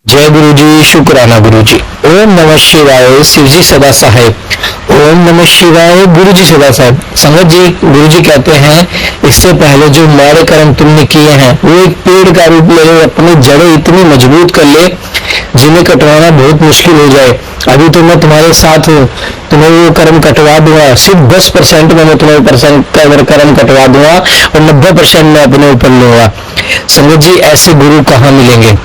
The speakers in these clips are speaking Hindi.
जय गुरु जी, शुक्राना गुरु जी। ओम नमः शिवाय, शिव जी सदा सहाय। ओम नमः शिवाय, गुरु जी सदा साहेब। संगत जी, गुरु जी कहते हैं इससे पहले जो माड़े कर्म तुमने किए हैं वो एक पेड़ का रूप ले ले, अपनी जड़ें इतनी मजबूत कर ले जिन्हें कटवाना बहुत मुश्किल हो जाए। अभी तो मैं तुम्हारे साथ हूँ, तुम्हें वो कर्म कटवा दूंगा। सिर्फ 10% में मैं तुम्हें कर्म कटवा दूंगा और 90% मैं अपने ऊपर लूंगा। संगत जी, ऐसे गुरु कहाँ मिलेंगे?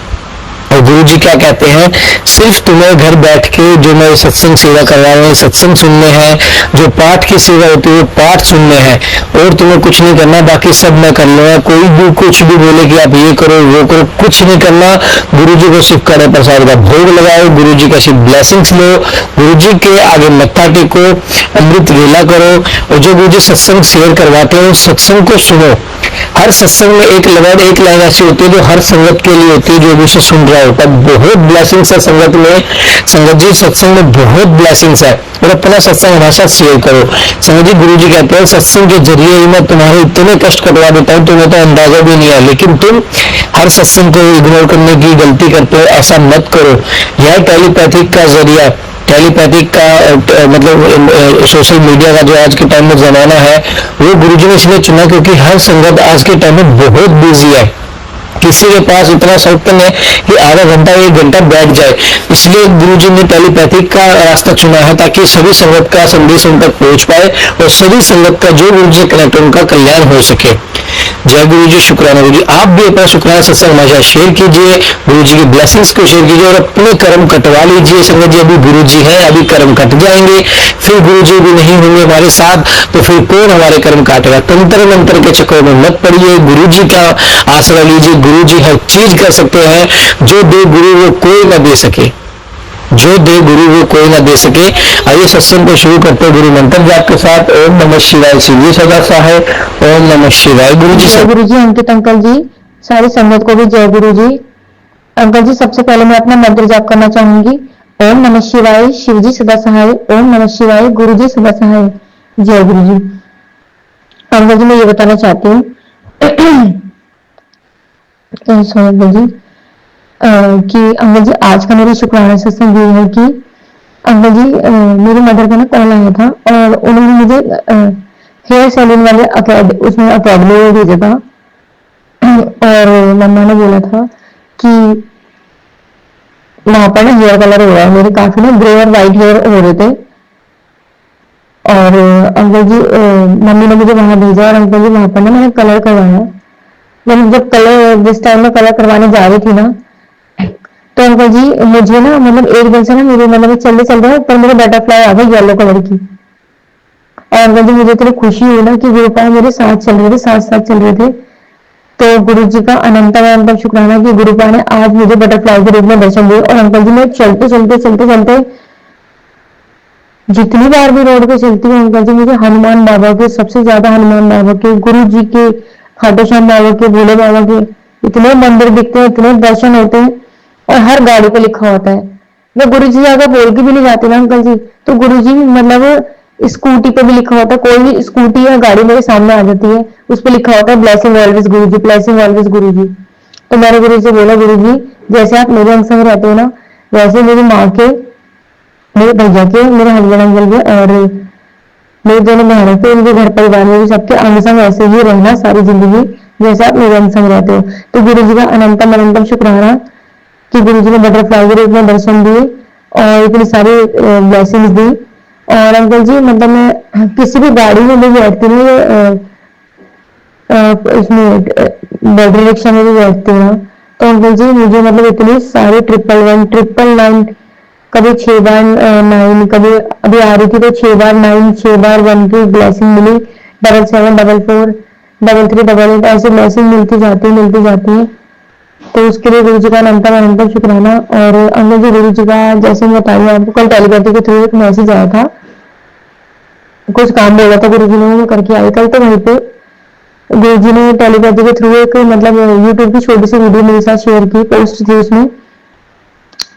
और गुरु जी क्या कहते हैं, सिर्फ तुम्हें घर बैठ के जो मैं सत्संग सेवा करवा रहे हैं सत्संग सुनने हैं, जो पाठ की सेवा होती है वो पाठ सुनने हैं, और तुम्हें कुछ नहीं करना, बाकी सब मैं कर लूंगा। कोई भी कुछ भी बोले कि आप ये करो वो करो, कुछ नहीं करना। गुरु जी को सिर्फ कड़े प्रसाद का भोग लगाओ, गुरु जी का सिर्फ ब्लेसिंग्स लो, गुरु जी के आगे मत्था टेको, अमृत वेला करो, और जो गुरु जी सत्संग शेयर करवाते हैं उस सत्संग को सुनो। हर सत्संग में एक लाइन ऐसी होती है जो हर संगत के लिए होती है, जो भी उसे सुन रहा होता है। बहुत ब्लेसिंग्स है संगत में। संगत जी, सत्संग में बहुत ब्लेसिंग्स है, और अपना सत्संग हमेशा शेयर करो। संगत जी, गुरु जी कहते हैं सत्संग के जरिए ही मैं तुम्हारे इतने कष्ट कटवा देता हूँ, तुम्हें तो अंदाजा भी नहीं है, लेकिन तुम हर सत्संग को इग्नोर करने की गलती करते हो। ऐसा मत करो। यह टेलीपैथिक का जरिया, टेलीपैथिक का मतलब सोशल मीडिया का जो आज के टाइम में जमाना है, वो गुरुजी ने इसलिए चुना क्योंकि हर संगत आज के टाइम में बहुत बिजी है। किसी के पास इतना शौक है कि आधा घंटा 1 घंटा बैठ जाए, इसलिए गुरुजी ने टेलीपैथिक का रास्ता चुना है ताकि सभी संगत का संदेश उन तक पहुंच पाए और सभी संगत का जो गुरुजी से कनेक्ट उनका कल्याण हो सके। जय गुरु जी, शुक्राना गुरु जी। आप भी अपना शुक्राना सत्संग हमेशा शेयर कीजिए, गुरु जी की ब्लेसिंग्स को शेयर कीजिए और अपने कर्म कटवा लीजिए। संगत जी, अभी गुरु जी हैं, अभी कर्म कट जाएंगे, फिर गुरु जी भी नहीं होंगे हमारे साथ, तो फिर कौन हमारे कर्म काटेगा? तंत्र मंत्र के चक्कर में मत पड़िए, गुरु जी का आसरा लीजिए। गुरु जी हर चीज कर सकते हैं, जो दे गुरु वो कोई ना दे सके, जो दे गुरु वो कोई ना दे सके। आइए सत्संग को शुरू करते हैं गुरु मंत्र जाप के साथ। ओम नमः शिवाय, शिव जी सदा सहाय। ओम नमः शिवाय। गुरु जी जय गुरु जी, अंकित अंकल जी, सारी संगत को भी जय गुरु जी। अंकल जी, सबसे पहले मैं अपना मंत्र जाप करना चाहूंगी। ओम नमः शिवाय, शिव जी सदा सहाय। ओम नमः शिवाय, गुरु जी सदा सहाय। जय गुरु जी। अंकल जी, मैं ये बताना चाहती हूँ अंकल जी कि अंकल जी आज का मेरी शुक्राना सत्संग ये है कि अंकल जी मेरी मदर का ना कॉल आया था और उन्होंने मुझे हेयर सैलून वाले उसमें अकेडमी में भेजा था, और मम्मा ने बोला था कि वहां पर ना हेयर कलर हो रहा है। मेरे काफी ना ग्रे और व्हाइट हेयर हो रहे थे, और अंकल जी मम्मी ने मुझे वहां भेजा, और अंकल जी वहां पर ना मैंने कलर करवाया। जब कलर जिस टाइम में कलर करवाने जा रही थी ना, तो अंकल जी मुझे ना मतलब एकदम से ना मेरे मतलब चलते चलते ऊपर मेरे बटरफ्लाई आ गई येलो कलर की, और अंकल जी मुझे इतनी खुशी हुई ना कि गुरुपाल मेरे साथ चल रहे थे, साथ साथ चल रहे थे। तो गुरु जी का अनंत शुक्राना कि गुरुपाल ने आज मुझे बटरफ्लाई के रूप में दर्शन दिए। और अंकल जी मैं चलते चलते चलते चलते जितनी बार भी रोड पे चलती हूँ अंकल जी, मुझे हनुमान बाबा के, सबसे ज्यादा हनुमान बाबा के, गुरु जी के, खाटू श्याम बाबा के, भोले बाबा के इतने मंदिर दिखते हैं, इतने दर्शन होते हैं, और हर गाड़ी पे लिखा होता है। मैं गुरु जी अगर बोल के भी नहीं जाती ना अंकल जी, तो गुरु जी मतलब स्कूटी पे भी लिखा होता है, कोई भी स्कूटी या गाड़ी मेरे सामने आ जाती है, उस पर लिखा होता है ब्लेसिंग ऑलवेज गुरु जी, ब्लेसिंग ऑलवेज गुरु जी। तो मैंने गुरु जी से बोला, गुरु जी जैसे आप मेरे अंग संग रहते हो ना, वैसे मेरी माँ के, मेरे भैया के, मेरे हस्बैंड अंकल के और मेरे दोनों बहनों के, उनके घर परिवार में भी सबके अंग संग ऐसे ही रहना सारी जिंदगी, जैसे आप मेरे अंग संग रहते हो। तो गुरु जी का अनंतम अनंतम शुक्राना कि गुरु जी ने बटरफ्लाई के रूप में दर्शन दिए और इतनी सारी ब्लेसिंग्स दी। और अंकल जी मतलब मैं किसी भी गाड़ी में भी बैठती हूँ, इसमें बैटरी रिक्शा में भी बैठती हूँ, तो अंकल जी मुझे मतलब इतनी सारी 111, 999, कभी 6 बार 9, कभी अभी आ रही थी तो 6 बार 9, 6 बार 1 की ब्लेसिंग मिली, 77, 44, 33, 88 ऐसी ब्लेसिंग मिलती जाती है। तो उसके लिए गुरु जी का अनंतम अनंतम शुक्राना। और अंकल जी गुरु जी का जैसे मैं बताई आपको, कल टेलीपैथी के थ्रू एक मैसेज आया था, कुछ काम बोला था गुरु जी ने, मैं करके आई कल। तो वहीं पे गुरु जी ने टेलीपैथी के थ्रू एक मतलब यूट्यूब की छोटी सी वीडियो मेरे साथ शेयर की, पोस्ट थी उसमें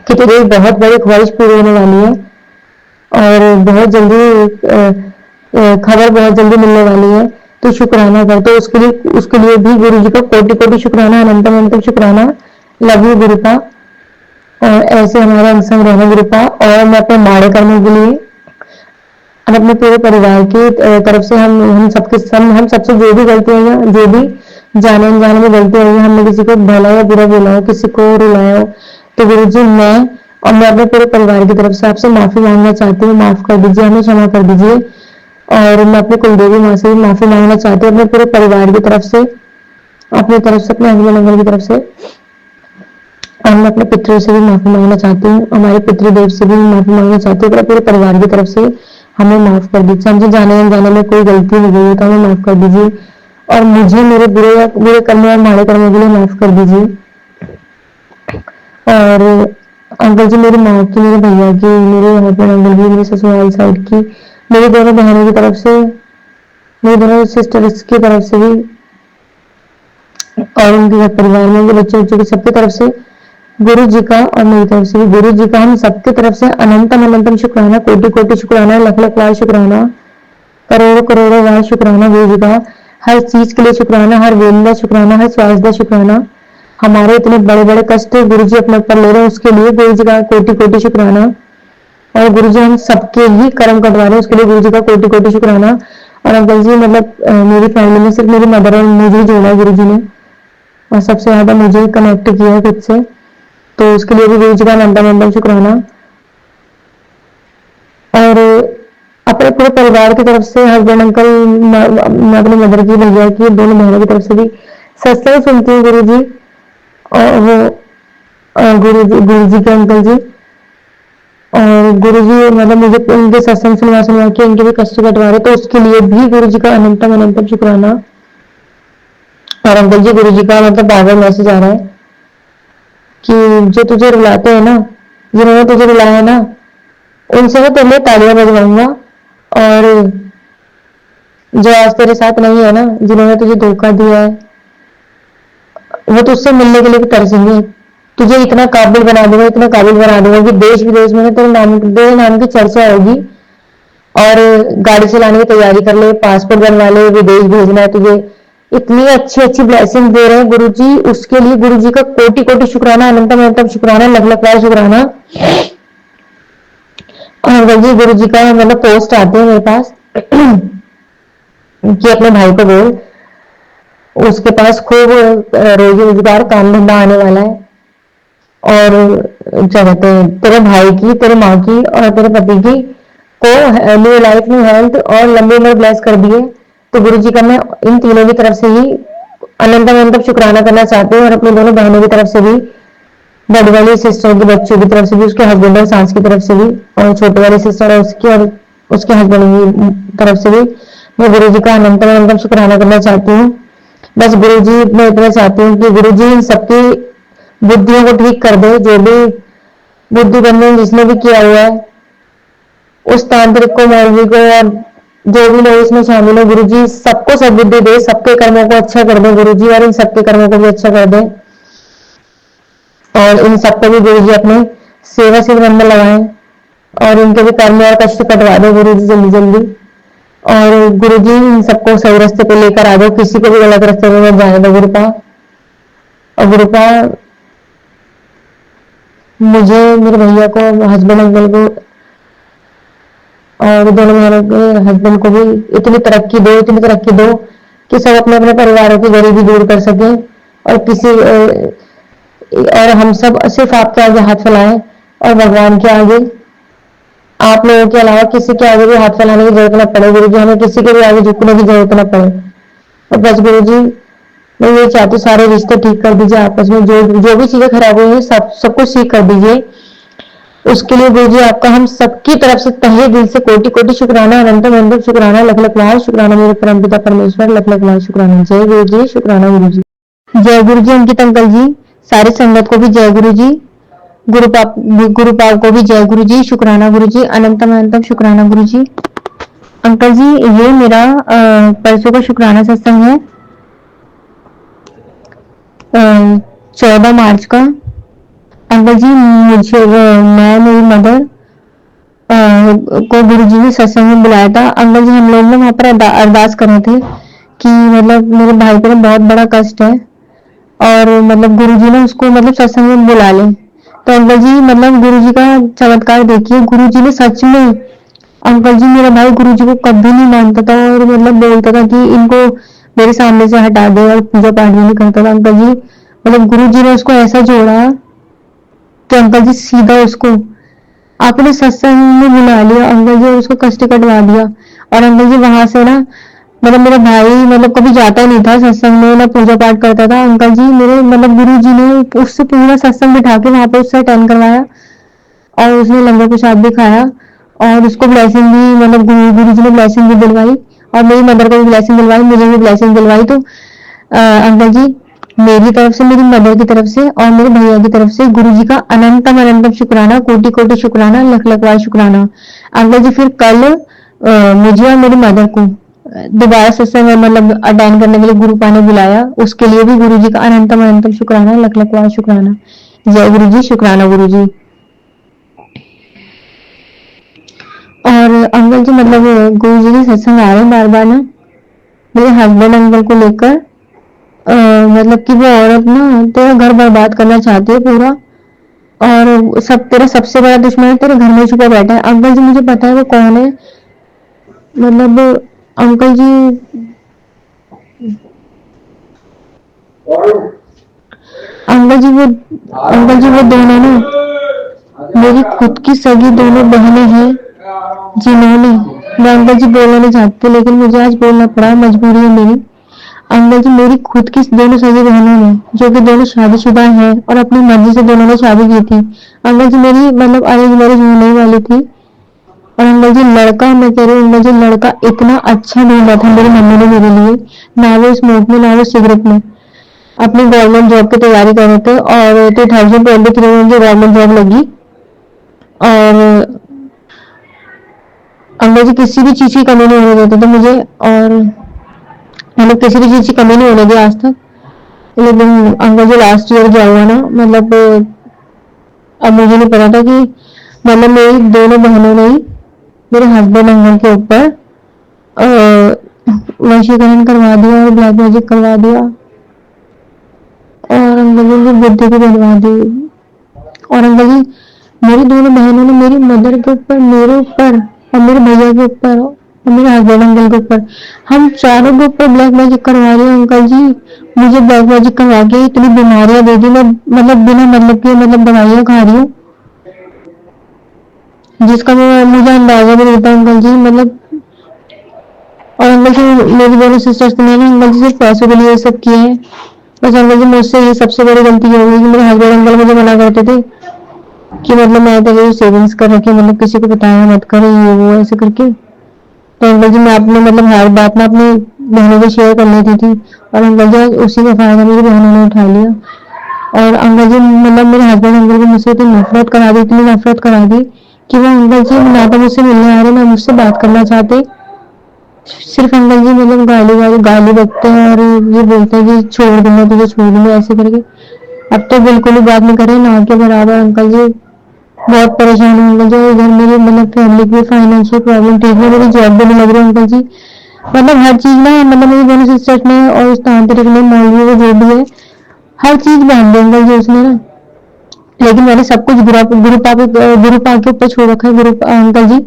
कि तेरी एक बहुत बड़ी ख्वाहिश पूरी होने वाली है और बहुत जल्दी खबर बहुत जल्दी मिलने वाली है, तो शुक्राना कर। तो उसके लिए भी गुरु जी का कोटि कोटि शुक्राना, अनंतम अनंतम शुक्राना। लव यू गुरु का। ऐसे हमारे अंग संग रहना गुरुपा। और मैं अपने माड़े कर्मों के लिए और अपने पूरे परिवार की तरफ से हम सबसे जो भी गलतियां या जो भी जाने अनजाने में गलती हुई है, हमने किसी को भला या बुरा बोला हो, किसी को रुलाया हो, तो गुरु जी मैं अपने पूरे परिवार की तरफ से आपसे माफी मांगना चाहती हूँ। माफ कर दीजिए, हमें क्षमा कर दीजिए। और मैं अपने कुलदेवी माँ से भी माफी मांगना चाहती हूँ, अपने पूरे परिवार की तरफ से, अपनी तरफ से, अपने हस्बैंड अंकल की तरफ से। और मैं अपने पितरों से भी माफी मांगना चाहती हूँ, हमारे पितृदेव से भी माफी मांगना चाहती हूँ, अपने पूरे परिवार की तरफ से हमें माफ कर दीजिए। हमसे जाने अनजाने में कोई गलती हो गई है तो हमें माफ कर दीजिए, और मुझे मेरे बुरे कर्मों और माड़े कर्मों के लिए माफ कर दीजिए। और अंकल जी, मेरी माँ की, मेरे भैया की, मेरे हस्बैंड अंकल की, मेरे ससुराल साइड की, मेरी दोनों बहनों की तरफ से, मेरी दोनों सिस्टर्स की तरफ से भी, और उनके घर परिवार में उनके बच्चे बच्चों की सबकी तरफ से गुरु जी का, और मेरी तरफ से भी गुरु जी का हम सबकी तरफ से अनंतम अनंतम शुक्राना, कोटि कोटि शुक्राना, लख लख बार शुक्राना, करोड़ों करोड़ों बार शुक्राना गुरु जी का। हर चीज के लिए शुक्राना, हर वेद का शुक्राना, हर श्वास का शुक्राना। हमारे इतने बड़े बड़े कष्ट गुरु जी अपने ऊपर ले रहे हैं, उसके लिए गुरु जी का कोटि कोटि शुक्राना। और गुरु जी हम सबके ही कर्म कटवा रहे हैं, उसके लिए गुरु जी का कोटि कोटि शुक्राना। और अंकल जी, मतलब मेरी फैमिली में सिर्फ मेरी मदर और मुझे ही जोड़ा है गुरु जी ने, और सबसे ज्यादा मुझे कनेक्ट किया है खुद से, तो उसके लिए भी गुरु जी का अनंतम अनंतम शुक्राना। और अपने पूरे परिवार की तरफ से, हस्बैंड अंकल, मैं अपने मदर की, भैया की, दोनों बहनों की तरफ से भी सत्संग सुनती हूँ गुरु जी, और वो गुरु जी के अंकल जी, और गुरु जी मतलब मुझे उनके सत्संग सुनवा सुनवा के उनके भी कष्ट कटवा रहे, तो उसके लिए भी गुरु जी का अनंतम अनंतम शुक्राना। और अंकल जी, गुरु जी का मतलब बार-बार मैसेज आ रहा है कि जो तुझे रुलाते हैं ना, जिन्होंने तुझे रुलाया है ना, उनसे मैं तेरे लिए तालियां बजवाऊंगा, और जो आज तेरे साथ नहीं है ना, जिन्होंने तुझे धोखा दिया है, वो तुझसे मिलने के लिए भी तरसेंगे। तुझे इतना काबिल बना दूंगा, इतना काबिल बना दूंगा कि देश विदेश में तेरे नाम की चर्चा होगी। और गाड़ी चलाने की तैयारी कर ले, पासपोर्ट बनवा ले, विदेश भेजना है तुझे। इतनी अच्छी अच्छी ब्लेसिंग दे रहे हैं गुरु जी, उसके लिए गुरु जी का कोटि कोटि शुक्राना, अनंतम अनंतम शुक्राना, लख लख बार शुक्राना। और जी, गुरु जी का मतलब पोस्ट आते हैं मेरे पास कि अपने भाई को बोल, उसके पास खूब रोजी रोजगार काम धंधा आने वाला है। और क्या कहते हैं, तेरे भाई की, तेरे माँ की और तेरे पति की को न्यू लाइफ, न्यू हेल्थ और लंबी उम्र ब्लेस कर दिए। तो गुरु जी का मैं इन तीनों की तरफ से ही अनंतम अनंतम शुक्राना करना चाहती हूँ, और अपनी दोनों बहनों की तरफ से भी, बड़ी वाली सिस्टर के बच्चों की तरफ से भी, उसके हस्बैंड और सास की तरफ से भी, और छोटे वाली सिस्टर और उसके हस्बैंड की तरफ से भी मैं गुरु जी का अनंतम अनंतम शुक्राना करना चाहती हूँ। बस गुरु जी, मैं इतना चाहती हूँ कि गुरु जी सबकी बुद्धियों को ठीक कर दे, जो भी बुद्धि बंधन जिसने भी किया हुआ है, उस तांत्रिक को, मौलवी को, और जो भी लोग इसमें शामिल है, गुरु जी सबको सद्बुद्धि दे, सबके कर्मों को अच्छा कर दे गुरु जी, और इन सबके कर्मों को भी अच्छा कर दे। और इन सबको भी गुरु जी अपने सेवा से मन में लगाएं, और इनके भी कर्म और कष्ट कटवा दो गुरु जी जल्दी जल्दी। और गुरु जी इन सबको सही रास्ते पे लेकर आ दो, किसी को भी गलत रास्ते में मत जाने दो गुरुपा। और गुरुपा, मुझे, मेरे भैया को, हस्बैंड अंकल को और दोनों बहनों के हस्बैंड को भी इतनी तरक्की दो, इतनी तरक्की दो कि सब अपने अपने परिवारों की गरीबी दूर कर सके, और हम सब सिर्फ आपके आगे हाथ फैलाएं, और भगवान के आगे, आप लोगों के अलावा किसी के आगे भी हाथ फैलाने की जरूरत न पड़े गुरु जी, हमें किसी के भी आगे झुकने की जरूरत न पड़े। और बस गुरु जी, मैं ये चाहती हूँ सारे रिश्ते ठीक कर दीजिए आपस में, जो भी चीजें खराब हुई है सब कुछ ठीक कर दीजिए। उसके लिए गुरु जी आपका हम सबकी तरफ से तहे दिल से कोटि कोटि शुक्राना, अनंतम अनंतम शुक्राना, लख लख लाख शुक्राना मेरे परम पिता परमेश्वर, लख लख लाख शुक्राना। जय गुरु जी, शुक्राना गुरु जी। जय गुरु जी अंकित अंकल जी, सारी संगत को भी जय गुरु जी, गुरुपाल को भी जय गुरु जी, शुक्राना गुरु जी, अनंतम अनंतम शुक्राना गुरु जी। अंकल जी, ये मेरा परसों का शुक्राना सत्संग है, 14 मार्च का। अंकल जी, मुझे, मैं, मेरी मदर को गुरु जी ने सत्संग में बुलाया था। अंकल जी, हम लोग ने वहां पर अरदास करे थे कि मतलब मेरे भाई को बहुत बड़ा कष्ट है, और मतलब गुरु जी ने उसको मतलब सत्संग में बुला ले, तो अंकल जी मतलब गुरु जी का चमत्कार देखिए, गुरु जी ने सच में, अंकल जी मेरा भाई गुरु जी को कभी नहीं मानता था और मतलब बोलता था कि इनको मेरे सामने से हटा दे और पूजा पाठ भी नहीं करता था अंकल जी। मतलब गुरु जी ने उसको ऐसा जोड़ा कि अंकल जी सीधा उसको आपने सत्संग में बुला लिया अंकल जी और उसको कष्ट कटवा दिया। और अंकल जी वहां से ना मतलब मेरा भाई मतलब कभी जाता नहीं था सत्संग में, ना पूजा पाठ करता था। अंकल जी मेरे मतलब गुरु जी ने उससे पूरा सत्संग बिठा के वहां पे उससे अटेंड करवाया और उसने लंगर प्रसाद भी खाया और उसको ब्लेसिंग भी मतलब गुरु जी ने ब्लेसिंग भी दिलवाई और मेरी मदर को भी ब्लेसिंग दिलवाई, मुझे भी ब्लेसिंग दिलवाई। तो अंकल जी मेरी तरफ से, मेरी मदर की तरफ से और मेरे भैया की तरफ से गुरु जी का अनंतम अनंतम शुक्राना, कोटि कोटि शुक्राना, लख लख बार शुक्राना। अंकल जी फिर कल मुझे और मेरी मदर को दोबारा सत्संग मतलब अटेंड करने के लिए गुरुपा ने बुलाया, उसके लिए भी गुरु जी का अनंतम अनंतम शुक्राना, लख लख बार शुक्राना। जय गुरु जी, शुक्राना गुरु जी। और अंकल जी मतलब गुरु जी के सत्संग आ रहे हैं बार बार ना, मेरे हस्बैंड अंकल को लेकर मतलब कि वो औरत ना तेरा घर बर्बाद करना चाहती है पूरा और सब तेरा सबसे बड़ा दुश्मन है, तेरे घर में छुपा बैठा है। अंकल जी मुझे पता है वो कौन है, मतलब अंकल जी अंकल जी वो दोनों ना मेरी खुद की सगी दोनों बहनें हैं जिन्होंने, मैं अंकल जी बोलना नहीं चाहती लेकिन मुझे आज बोलना पड़ा, मजबूरी है मेरी। अंकल जी मेरी खुद की दोनों सगी बहनों ने जो कि दोनों शादीशुदा हैं और अपनी मर्जी से दोनों ने शादी की थी। अंकल जी मेरी मतलब अरेंज मैरिज होने वाली थी और अंकल जी लड़का, मैं कह रही हूँ अंकल जी लड़का इतना अच्छा ढूंढा था मेरी मम्मी ने मेरे लिए, ना वो स्मोक में ना वो सिगरेट में, अपनी गवर्नमेंट जॉब की तैयारी कर रहे थे और 2023 में उनकी गवर्नमेंट जॉब लगी। और अंकल जी किसी भी चीज की कमी नहीं होने देते थे मुझे और मतलब किसी भी चीज की कमी नहीं होने दी आज तक। लेकिन अंकल जी लास्ट ईयर क्या हुआ ना, मतलब अब मुझे नहीं पता था कि मतलब मेरी दोनों बहनों ने ही मेरे हस्बैंड अंकल के ऊपर वशीकरण करवा दिया और ब्लैक मैजिक करवा दिया और अंकल जी की बुद्धि भी बनवा दी। और अंकल जी मेरी दोनों बहनों ने मेरी मदर के ऊपर, मेरे ऊपर और मेरे भैया के ऊपर और मेरे हस्बैंड अंकल के ऊपर, हम चारों के ऊपर ब्लैक मैजिक करवा रही हूँ अंकल जी। मुझे ब्लैक मैजिक करवा के इतनी बीमारियां दे दी, मैं मतलब बिना मतलब के मतलब दवाइयां खा रही हूँ जिसका मुझे अंदाजा भी नहीं था अंकल जी मतलब। और अंकल जी मेरी दोनों सिस्टर्स ने ना अंकल जी सिर्फ पैसों के लिए ये सब किए हैं। बस अंकल जी मुझसे ये सबसे बड़ी गलती हो गई कि मेरे हस्बैंड अंकल मुझे मना करते थे कि मतलब मैं तेरे सेविंग्स कर रखी, मतलब किसी को बताया मत कर ये वो ऐसे करके। तो अंकल जी मैं अपने मतलब हर बात ना अपनी बहनों को शेयर कर लेती थी और अंकल जी उसी का फायदा मेरी बहनों ने उठा लिया। और अंकल जी मतलब मेरे हस्बैंड अंकल को मुझसे इतनी नफरत करा दी, इतनी नफरत करा दी कि वो अंकल जी ना तो मुझसे मिलने आ रहे ना मुझसे बात करना चाहते। सिर्फ अंकल जी मतलब गाली बकते हैं और ये बोलते हैं कि छोड़ दूंगा तुझे, छोड़ दूंगा ऐसे करके। अब तो बिल्कुल ही बात नहीं करे ना के बराबर अंकल जी। बहुत परेशान हूँ अंकल जी, इधर मेरी मतलब फैमिली की फाइनेंशियल प्रॉब्लम ठीक है, मेरी जॉब भी नहीं लग रही अंकल जी। मतलब हर चीज ना मतलब मेरी दोनों सिस्टर्स ने और उस तांत्रिक ने मौलवी को जो भी है हर चीज बांध दी अंकल जी उसने ना। लेकिन मैंने सब कुछ गुरुपा के ऊपर छोड़ रखा है अंकल जी।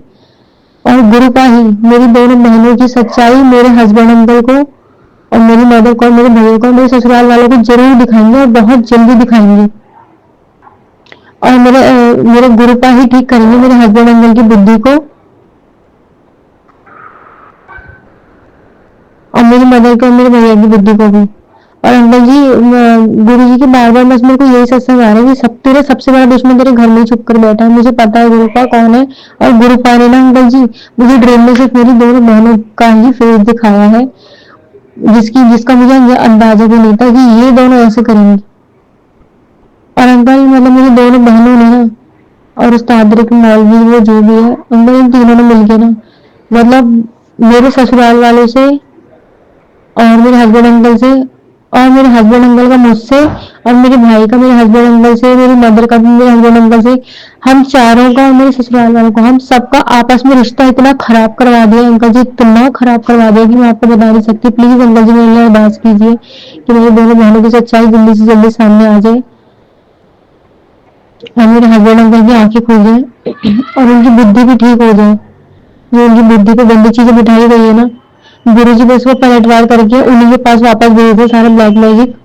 और गुरुपा ही मेरी दोनों बहनों की सच्चाई मेरे हस्बैंड अंकल को और मेरी मदर को और मेरे भैया को और मेरे ससुराल वालों को जरूर दिखाएंगे और बहुत जल्दी दिखाएंगे। और मेरे गुरुपा ही ठीक करेंगे मेरे हस्बैंड अंकल की बुद्धि को और मेरी मदर को और मेरे भैया की बुद्धि को भी। और अंकल जी गुरु जी के बार बार बस मेरे को यही सत्संग आ रहा है कि सब तेरा सबसे बड़ा दुश्मन तेरे घर में छुप कर बैठा है, मुझे पता है गुरुपा कौन है। और गुरुपा ने ना अंकल जी मुझे ड्रीम में सिर्फ मेरी दोनों बहनों का ही फेस दिखाया है, जिसका मुझे अंदाजा भी नहीं था कि ये दोनों ऐसे करेंगे। और अंकल मतलब मेरी दोनों बहनों ने ना और उस तांत्रिक मौलवी वो जो भी है अंकल इन तीनों ने मिलके ना मतलब मेरे ससुराल वालों से और मेरे हस्बैंड अंकल से और मेरे हस्बैंड अंकल का मुझसे और मेरे भाई का मेरे हस्बैंड अंकल से, मेरी मदर का भी मेरे हस्बैंड अंकल से, हम चारों का और मेरे ससुराल वालों का, हम सबका आपस में रिश्ता इतना खराब करवा दिया अंकल जी, इतना खराब करवा दिया कि मैं आपको बता नहीं सकती। प्लीज अंकल जी मेरे लिए अरदास कीजिए कि मेरी दोनों बहनों की सच्चाई जल्दी से जल्दी सामने आ जाए। और मेरे हस्बैंड अंकल की आंखें खुल जाए और उनकी बुद्धि भी ठीक हो जाए। जो उनकी बुद्धि पे गंदी चीजें बिठाई गई है ना, गुरु जी बस वो पलटवार करके उन्हीं के पास वापस भेज दे सारा ब्लैक मैजिक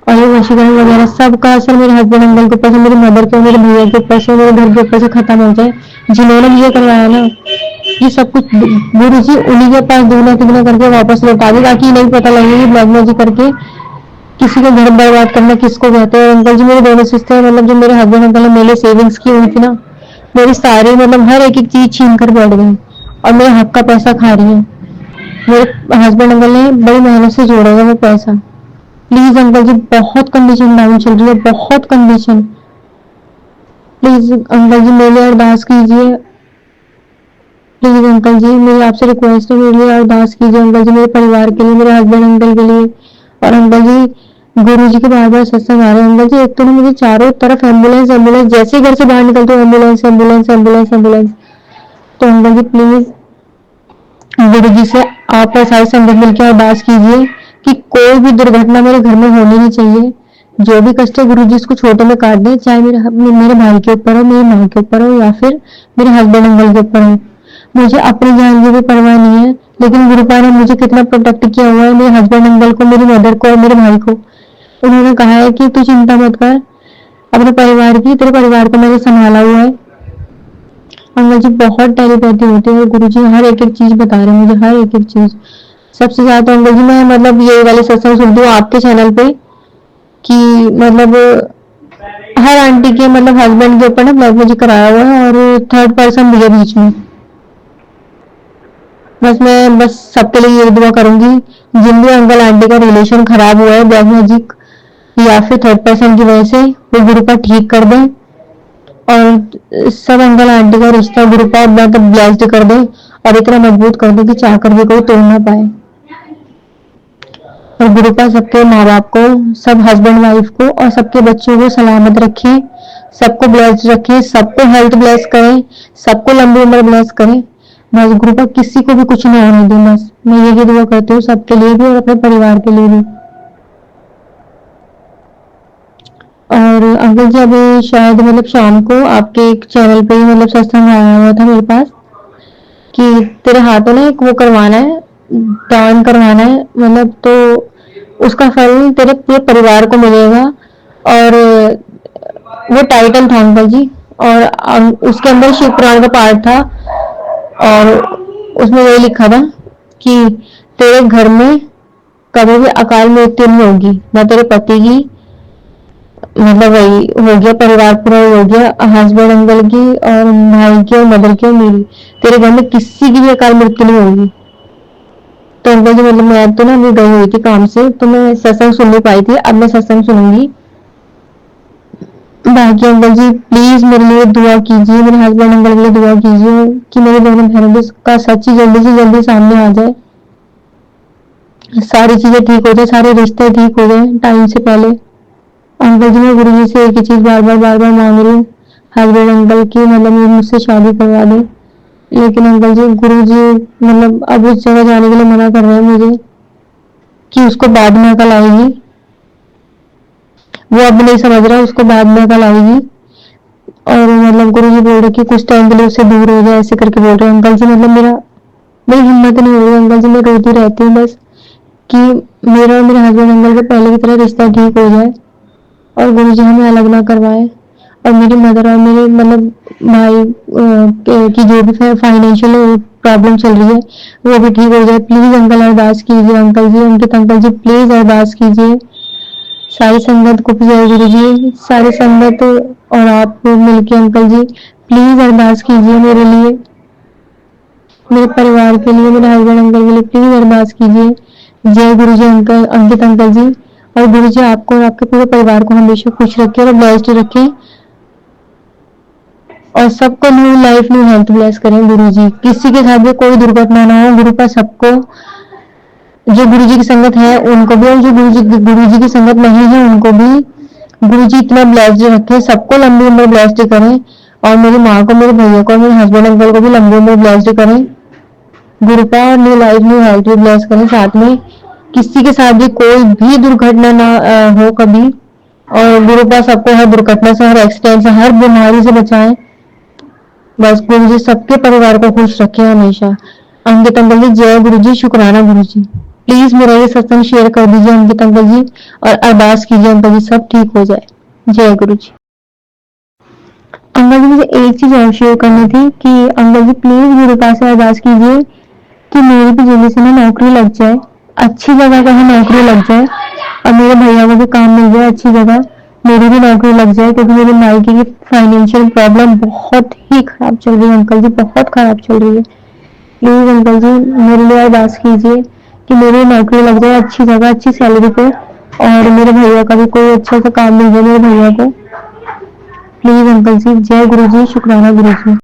और ये वशीकरण वगैरह सबका असर मेरे हस्बैंड अंकल के ऊपर से, मेरी मदर के, मेरे भैया के ऊपर से, मेरे घर के ऊपर से खत्म हो जाए। जिन्होंने मुझे करवाया ना, ये सब कुछ गुरु जी उन्हीं के पास दुगना तिगना करके वापस लौटा दे, ताकि नहीं पता लगे कि ब्लैक मैजिक करके किसी का घर बर्बाद करना किसको कहते हैं। और अंकल जी मेरे दोनों सिस्टर, मतलब जो मेरे हस्बैंड अंकल ने मेरे सेविंग्स की हुई थी ना, मेरी सारी, मतलब हर एक एक चीज छीन कर बैठ गई और मेरे हक का पैसा खा रही है। मेरे हस्बैंड अंकल ने बड़ी मेहनत से जोड़ा है वो पैसा। प्लीज अंकल जी, बहुत कंडीशन डाउन चल रही है, बहुत कंडीशन। प्लीज अंकल जी मेरे लिए अरदास कीजिए। प्लीज अंकल जी मेरी आपसे रिक्वेस्ट है, मेरे लिए अरदास कीजिए अंकल जी, मेरे परिवार के लिए, मेरे हस्बैंड अंकल के लिए। और अंकल जी गुरु जी के बार बार सत्संग आ रहे हैं अंकल जी। एक तो ना मुझे चारों तरफ एम्बुलेंस एम्बुलेंस, जैसे ही घर से बाहर निकलते हो एम्बुलेंस एम्बुलेंस एम्बुलेंस एम्बुलेंस। तो अंकल जी प्लीज गुरु जी से आप और सारे संगत मिलकर अरदास कीजिए कि कोई भी दुर्घटना मेरे घर में होनी नहीं चाहिए। जो भी कष्ट है गुरु जी इसको छोटे में काट दें, चाहे मेरे भाई के ऊपर हो, मेरी माँ के ऊपर हो, या फिर मेरे हस्बैंड अंकल के ऊपर हो। मुझे अपनी जान की भी परवाह नहीं है, लेकिन गुरुपा ने मुझे कितना प्रोटेक्ट किया हुआ है, मेरे हस्बैंड अंकल को, मेरी मदर को और मेरे भाई को। उन्होंने कहा है कि तू चिंता मत कर अपने परिवार की, तेरे परिवार को मैंने संभाला हुआ है। अंकल जी बहुत टेलीपैथी होती है और गुरु जी हर एक एक चीज बता रहे हैं मुझे, हर एक एक चीज। सबसे ज्यादा अंकल जी मैं, मतलब ये वाले सत्संग सुनती हूँ आपके चैनल पे कि मतलब हर आंटी के, मतलब हस्बैंड के ऊपर ना ब्लैक मैजिक कराया हुआ है और थर्ड पर्सन भी है बीच में। बस मैं बस सबके लिए ये दुआ करूंगी, जिन भी अंकल आंटी का रिलेशन खराब हुआ है ब्लैक मैजिक या फिर थर्ड पर्सन की वजह से, वो गुरु का ठीक कर दे और सब अंकल आंटी का रिश्ता गुरु का मतलब ब्लेस्ड कर दे और इतना मजबूत कर दे कि चाह कर भी कोई तोड़ ना पाए। और गुरु का सबके माँ बाप को, सब हस्बैंड वाइफ को और सबके बच्चों को सलामत रखे, सबको ब्लेस्ड रखे, सबको हेल्थ ब्लेस करे, सबको लंबी उम्र ब्लेस करे। बस गुरु का किसी को भी कुछ नहीं होने दे, बस मैं यही दुआ करती हूँ सबके लिए भी और अपने परिवार के लिए भी। और अंकल जी अभी शायद मतलब शाम को आपके एक चैनल पे ही मतलब सत्संग आया हुआ था मेरे पास कि तेरे हाथों ने एक वो करवाना है, दान करवाना है, मतलब तो उसका फल तेरे पूरे परिवार को मिलेगा। और वो टाइटल था अंकल जी, और उसके अंदर शिव पुराण का पार्ट था और उसमें ये लिखा था कि तेरे घर में कभी भी अकाल मृत्यु नहीं होगी, न तेरे पति की, मतलब वही हो गया, परिवार पूरा हो गया, हस्बैंड अंकल की और भाई की और मदर की और मेरी, तेरे घर में किसी की भी अकाल मृत्यु नहीं होगी। तो अंकल जी मतलब मैं तो ना अभी गई हुई थी काम से, तो मैं सत्संग सुन नहीं पाई थी, अब मैं सत्संग सुनूंगी। बाकी अंकल जी प्लीज मेरे लिए दुआ कीजिए, मेरे हस्बैंड अंकल के लिए दुआ कीजिए कि मेरे दोनों बहनों का सच ही जल्दी से जल्दी सामने आ जाए, सारी चीजें ठीक हो जाए, सारे रिश्ते ठीक हो जाए टाइम से पहले। अंकल जी मैं गुरु जी से एक ही चीज बार बार मांग रही हूँ, हस्बैंड अंकल की मतलब मुझसे शादी करवा दें। लेकिन अंकल जी गुरु जी मतलब अब उस जगह जाने के लिए मना कर रहे हैं मुझे कि उसको बाद में अकल आएगी, वो अब नहीं समझ रहा, उसको बाद में अकल आएगी। और मतलब गुरु जी बोल रहे कि कुछ टाइम के लिए उससे दूर हो जाए, ऐसे करके बोल रहे हैं अंकल जी। मतलब मेरी हिम्मत नहीं हो रही अंकल जी, मैं रोती रहती हूँ बस कि मेरा और मेरे हस्बैंड अंकल का पहले की तरह रिश्ता ठीक हो जाए और गुरु जी हमें अलग ना करवाए। और मेरी मदर और मेरे मतलब भाई की जो भी फाइनेंशियल प्रॉब्लम चल रही है वो भी ठीक हो जाए। प्लीज अंकल अरदास कीजिए uncle ji, Ankit uncle ji please अरदास कीजिए। सारी संगत को भी जय गुरु जी, सारी संगत और आप मिलके अंकल जी प्लीज अरदास कीजिए मेरे लिए, मेरे परिवार के लिए, मेरे हस्बैंड अंकल के लिए प्लीज अरदास कीजिए। जय गुरु जी अंकल, अंकित अंकल जी। और गुरु जी आपको और आपके पूरे परिवार को हमेशा खुश रखे और ब्लेस्ड रखे और सबको new life new health bless करें गुरु जी। किसी के साथ भी कोई दुर्घटना ना हो, गुरु का सबको, जो गुरु जी की संगत है उनको भी और जो गुरु जी की संगत नहीं है उनको भी गुरु जी इतना ब्लेस्ड रखे, सबको लंबी उम्र ब्लेस्ड करें। और मेरी माँ को, मेरे भैया को, मेरे हस्बैंड अंकल को भी लंबी उम्र ब्लेस्ड करें गुरु का, और न्यू लाइफ न्यू हेल्थ भी ब्लेस करें। साथ में किसी के साथ भी कोई भी दुर्घटना ना हो कभी, और गुरु पास सबको हर दुर्घटना से, हर एक्सीडेंट से, हर बीमारी से बचाएं। बस गुरु जी सबके परिवार को खुश रखें हमेशा। अंकित अंकल जी, जय गुरु जी, शुक्राना गुरु जी। प्लीज मेरा ये सत्संग शेयर कर दीजिए अंकित अंकल जी, और अरदास कीजिए अंकल जी सब ठीक हो जाए। जय गुरु जी। अंकल जी मुझे एक चीज और शेयर करनी थी कि अंकल जी प्लीज गुरु पास से अरदास कीजिए कि मेरी भी जल्दी से ना नौकरी लग जाए, अच्छी जगह कहीं नौकरी लग जाए, और मेरे भैया को भी काम मिल जाए अच्छी जगह, मेरी भी नौकरी लग जाए, क्योंकि मेरे मायके की फाइनेंशियल प्रॉब्लम बहुत ही खराब चल रही है अंकल जी, बहुत खराब चल रही है। प्लीज अंकल जी मेरे लिए अरदास कीजिए कि मेरी नौकरी लग जाए अच्छी जगह, अच्छी सैलरी पे, और मेरे भैया का भी कोई अच्छा सा काम मिल जाए मेरे भैया को। प्लीज अंकल जी, जय गुरु जी, शुक्राना गुरु जी।